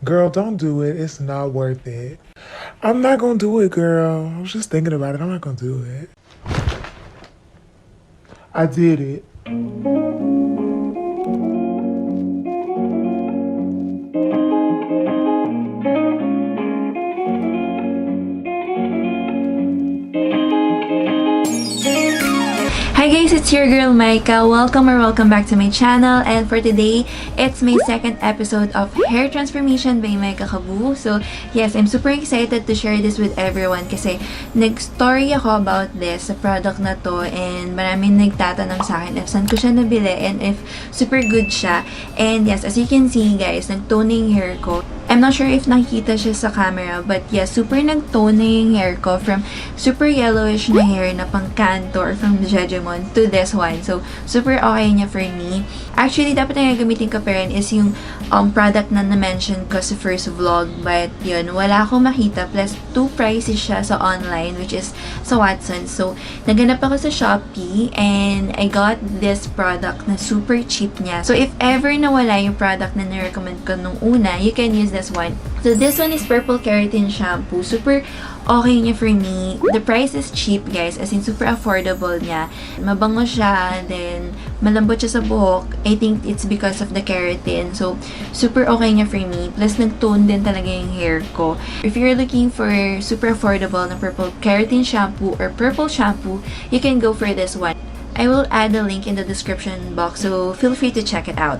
Girl, don't do it. It's not worth it. I'm not gonna do it, girl. I was just thinking about it. I'm not gonna do it. I did it. Hi guys, it's your girl Myka. Welcome back to my channel, and for today, it's my second episode of Hair Transformation by Myka Kabu. So yes, I'm super excited to share this with everyone kasi nag-story ako about this, sa product na to, and maraming nagtatanong sa akin if saan ko siya nabili and if super good siya. And yes, as you can see guys, nag-toning hair ko. I'm not sure if nakikita siya sa camera, but yeah, super nag-toning hair ko from super yellowish na hair na pang Kanto or from Sntchdmnl to this one. So, super okay niya for me. Actually, dapat na gagamitin ko pa rin is yung product na na-mention ko sa first vlog, but yun, wala akong makita. Plus, too pricey siya sa online, which is sa Watsons. So, naganap ako sa Shopee and I got this product na super cheap niya. So, if ever nawala yung product na na-recommend ko nung una, you can use this one. So, this one is Purple Keratin Shampoo. Super okay niya for me. The price is cheap, guys. As in, super affordable niya. Mabango siya. Then, malambot siya sa buhok. I think it's because of the keratin. So, super okay niya for me. Plus, nag-tone din talaga yung hair ko. If you're looking for super affordable na Purple Keratin Shampoo or Purple Shampoo, you can go for this one. I will add the link in the description box. So, feel free to check it out.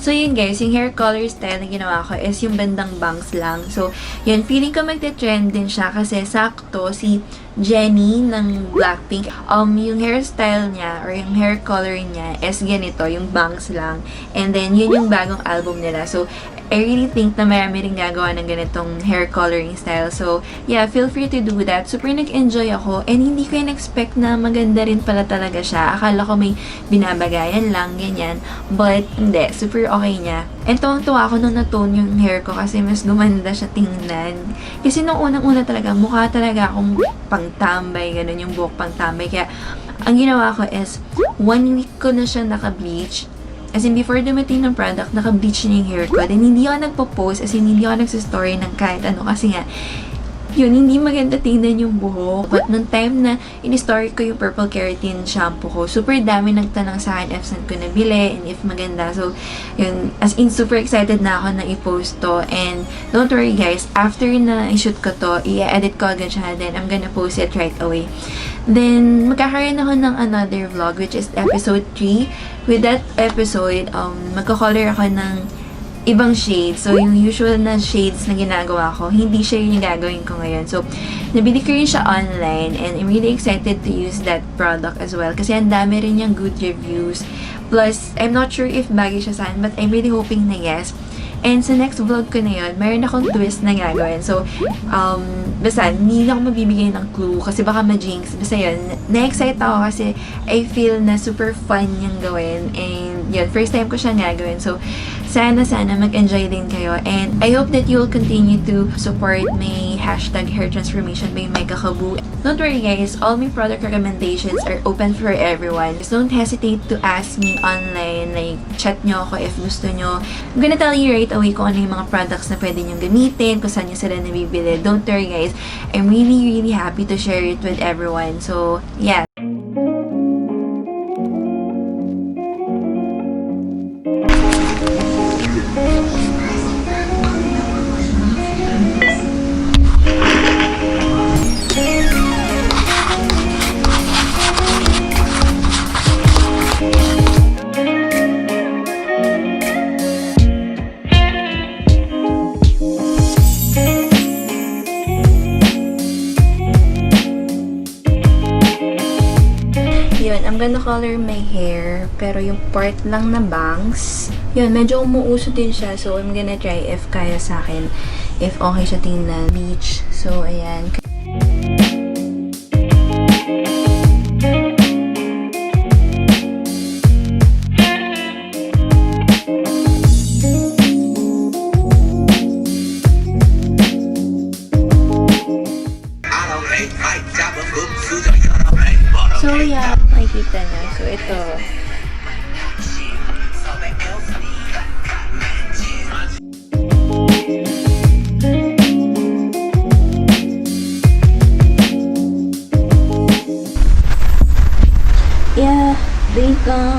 So, yun guys, yung hair color style na ginawa ko is yung bandang bangs lang. So, yun, feeling ko magte-trend din siya kasi sakto si Jennie ng Blackpink. Yung hairstyle niya or yung hair color niya is ganito, yung bangs lang. And then, yun yung bagong album nila. So, I really think na marami rin gagawa ng ganitong hair coloring style. So, yeah, feel free to do that. Super nag-enjoy ako and hindi ko in-expect na maganda rin pala talaga siya. Akala ko may binabagayan lang, ganyan. But, hindi. Super okay niya. And tuwang-tuwa ako nung na-tone yung hair ko kasi mas gumanda siya tingnan. Kasi nung unang-una talaga, mukha talaga akong pangtambay, ganun yung buhok pangtambay. Kaya, ang ginawa ko is, 1 week ko na siya naka-bleach. As in, before dumating ng product, naka-bleach niya yung hair ko. Then, hindi ako nagpo-post, as in, hindi ako nagsistory ng kahit ano. Kasi nga, yun, hindi maganda tingnan yung buhok. But, nung time na in-story ko yung Purple Keratin Shampoo ko, super dami nagtanong sa akin if saan ko nabili and if maganda. So, yun, as in, super excited na ako na i-post to. And, don't worry guys, after na i-shoot ko to, i-edit ko agad siya, then I'm gonna post it right away. Then, magkakaroon ako ng another vlog, which is episode 3. With that episode, magka-color ako ng ibang shades. So, yung usual na shades na ginagawa ko, hindi siya yung gagawin ko ngayon. So, nabili ko rin siya online and I'm really excited to use that product as well. Kasi ang dami rin niyang good reviews. Plus, I'm not sure if bagay siya saan, but I'm really hoping na yes. And sa next vlog ko na yun, mayroon akong twist na gagawin. So, basta, hindi na ako mabibigay ng clue kasi baka ma-jinx. Basta yun, na-excite ako kasi I feel na super fun niyang gawin. And yun, first time ko siya gagawin. So, sana mag-enjoy din kayo. And I hope that you will continue to support my hashtag hair transformation by Myka Kabu. Don't worry guys, all my product recommendations are open for everyone. Just don't hesitate to ask me online, like chat nyo ako if gusto nyo. I'm gonna tell you right away kung ano yung mga products na pwede nyo gamitin, kung saan nyo sila nabibili. Don't worry guys, I'm really happy to share it with everyone. So, yeah. I'm gonna color my hair, pero yung part lang na bangs, yun, medyo umuuso din siya. So, I'm gonna try if kaya sa akin, if okay siya tingnan. Bleach. So, ayan. So, yeah, makikita nyo. So, ito. Yeah, bacon.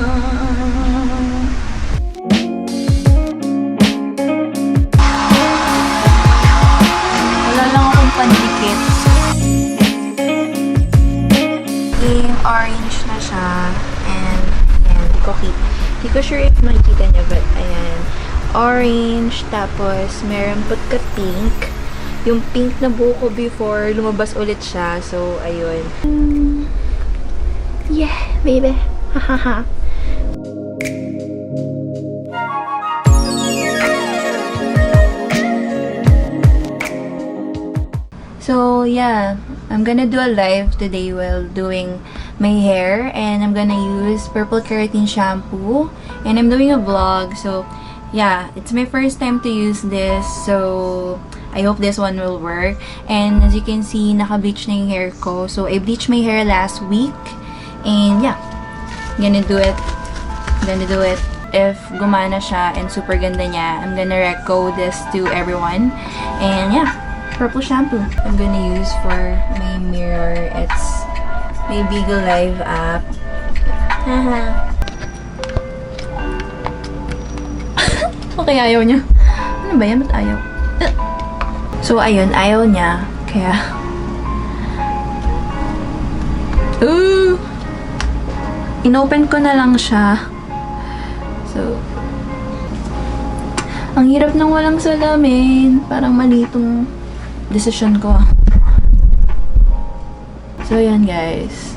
Wala lang akong pandikit. Game orange na siya. And, ayan, di ko sure if makikita niya, but, ayan. Orange, tapos, meron pagka-pink. Yung pink na buko before, lumabas ulit siya. So, ayun. Yeah, baby. Hahaha. So, yeah. I'm gonna do a live today while doing my hair. And I'm gonna use Purple Keratin Shampoo. And I'm doing a vlog. So, yeah. It's my first time to use this. So, I hope this one will work. And as you can see, naka-bleach na yung hair ko. So, I bleached my hair last week. And yeah, gonna do it. If gumana siya and super ganda niya, I'm gonna reco this to everyone. And yeah, purple shampoo. I'm gonna use for my mirror. It's my Beagle Live app. Haha. Okay, ayaw niya. Ano ba yan? Ba't ayaw? So, ayun, ayaw niya. Kaya, inopen ko na lang siya. So, ang hirap ng walang salamin. Parang mali itong decision ko. So, yan guys.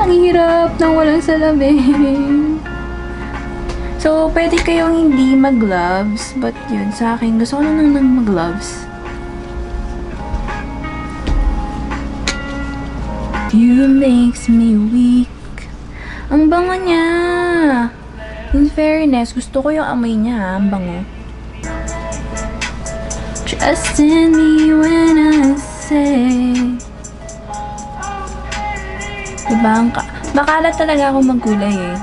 Ang hirap ng walang salamin. So, pwede kayong hindi mag-gloves. But yun, sa akin, gusto ko lang ng mag-gloves. You makes me weak. Ang bango niya. In fairness, gusto ko yung amoy niya. Ang bango. Trust in me when I say. Diba? Makalat talaga ako magkulay eh.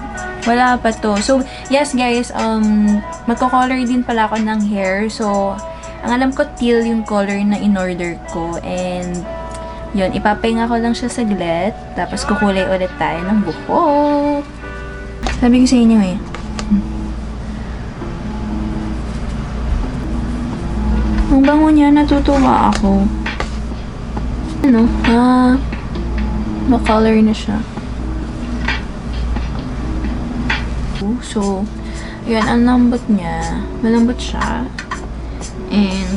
Wala pa to. So, yes guys, magko-color din pala ako ng hair. So, ang alam ko, teal yung color na in-order ko. And, yun, ipapahinga ko lang siya saglit. Tapos, kukulay ulit tayo ng buhok. Sabi ko sa inyo eh. Ang bango niya, natutuwa ako. Ano? Ma-color na siya. So, yun, ang lambot niya. Malambot siya. And,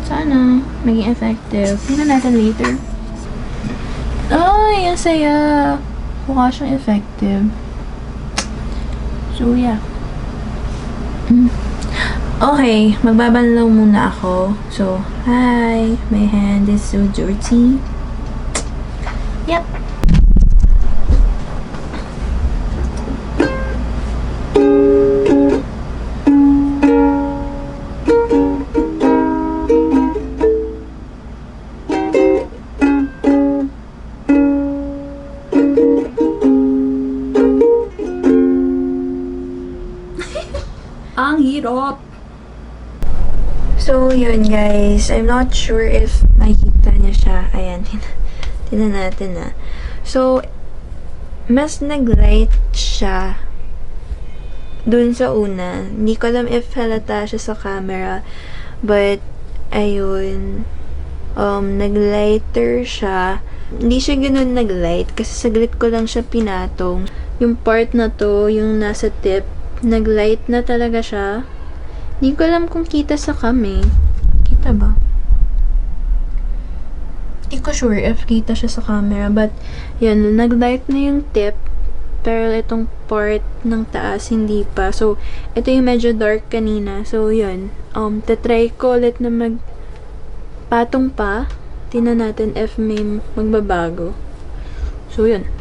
sana, maging effective. Tingnan natin later. Ay, ang saya. Mukha siyang effective. So, yeah. Okay, magbabanlaw muna ako. So, hi. My hand is so dirty. Yep. Ang hirap. So, yun guys. I'm not sure if makikita niya siya. Ayan. Tignan natin na. So, mas nag-light siya dun sa una. Hindi ko alam if halata siya sa camera. But, ayun. Nag-lighter siya. Hindi siya ganun nag-light. Kasi saglit ko lang siya pinatong. Yung part na to, yung nasa tip, nag-light na talaga siya. Hindi ko alam kung kita sa cam eh. Kita ba? Hindi ko sure if kita siya sa camera. But, yan, nag-light na yung tip. Pero itong part ng taas, hindi pa. So, ito yung medyo dark kanina. So, yun. Tatry ko ulit na magpatong pa. Tingnan natin if may magbabago. So, yun.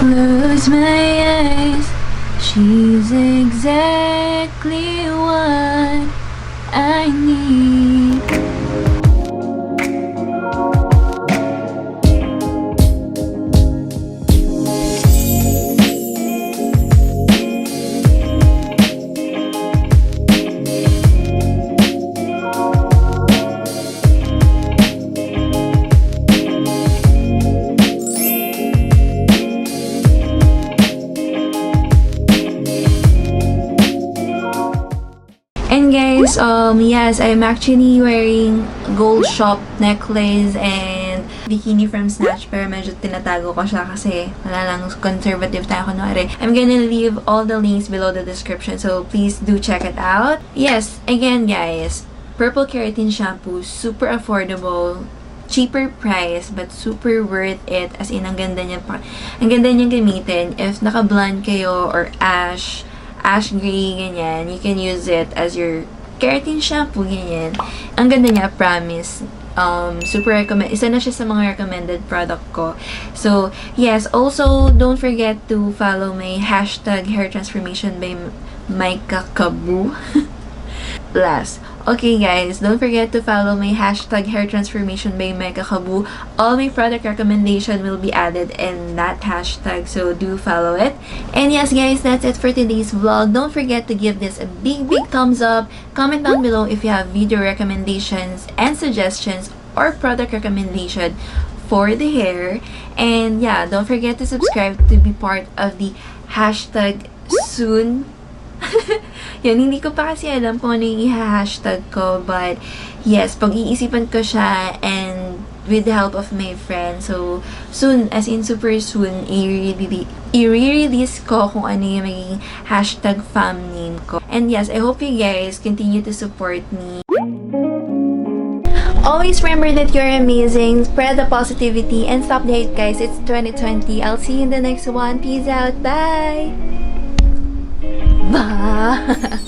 Close my eyes. She's exactly what I need. And guys, yes, I'm actually wearing gold shop necklace and bikini from Snatch, pero medyo tinatago ko siya kasi wala lang, conservative tayo kunwari. I'm gonna leave all the links below the description, so please do check it out. Yes, again guys, Purple Keratin Shampoo, super affordable, cheaper price, but super worth it. As in, ang ganda niya gamitin. If naka-blonde kayo or ash gray, ganyan, you can use it as your keratin shampoo, ganyan. Ang ganda niya, promise. Super recommend. Isa na siya sa mga recommended product ko. So, yes, also, don't forget to follow my hashtag hair transformation by Myka Kabu. Last. Okay guys, don't forget to follow my hashtag hair transformation by Myka Kabu. All my product recommendation will be added in that hashtag, so do follow it. And yes guys, that's it for today's vlog. Don't forget to give this a big thumbs up. Comment down below if you have video recommendations and suggestions or product recommendation for the hair. And yeah, don't forget to subscribe to be part of the hashtag soon. Yan, hindi ko pa kasi alam kung ano yung i-hashtag ko, but yes, pag-iisipan ko siya and with the help of my friend. So, soon, as in super soon, i-release ko kung ano yung magiging hashtag fam name ko. And yes, I hope you guys continue to support me. Always remember that you're amazing, spread the positivity, and stop the hate guys. It's 2020. I'll see you in the next one. Peace out. Bye! Bye!